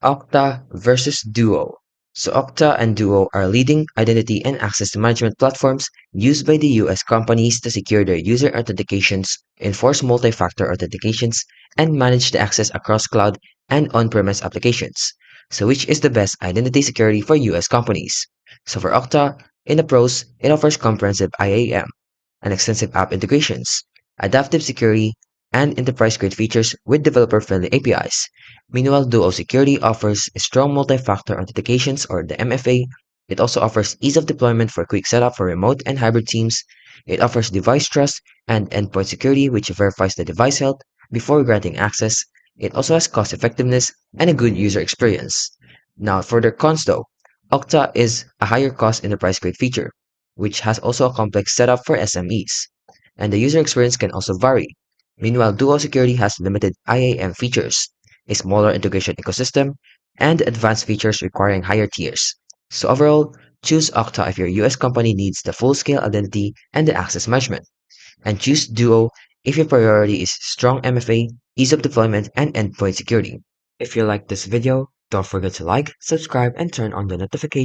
Okta versus Duo. So Okta and Duo are leading identity and access management platforms used by the US companies to secure their user authentications, enforce multi-factor authentications, and manage the access across cloud and on-premise applications. So which is the best identity security for US companies? So for Okta, in the pros, it offers comprehensive IAM and extensive app integrations, adaptive security, and enterprise-grade features with developer-friendly APIs. Meanwhile, Duo Security offers strong multi-factor authentications or the MFA. It also offers ease of deployment for quick setup for remote and hybrid teams. It offers device trust and endpoint security, which verifies the device health before granting access. It also has cost effectiveness and a good user experience. Now, for their cons though, Okta is a higher cost enterprise grade feature, which has also a complex setup for SMEs, and the user experience can also vary. Meanwhile, Duo Security has limited IAM features, a smaller integration ecosystem, and advanced features requiring higher tiers. So overall, choose Okta if your US company needs the full-scale identity and the access management, and choose Duo if your priority is strong MFA, ease of deployment, and endpoint security. If you like this video, don't forget to like, subscribe, and turn on the notifications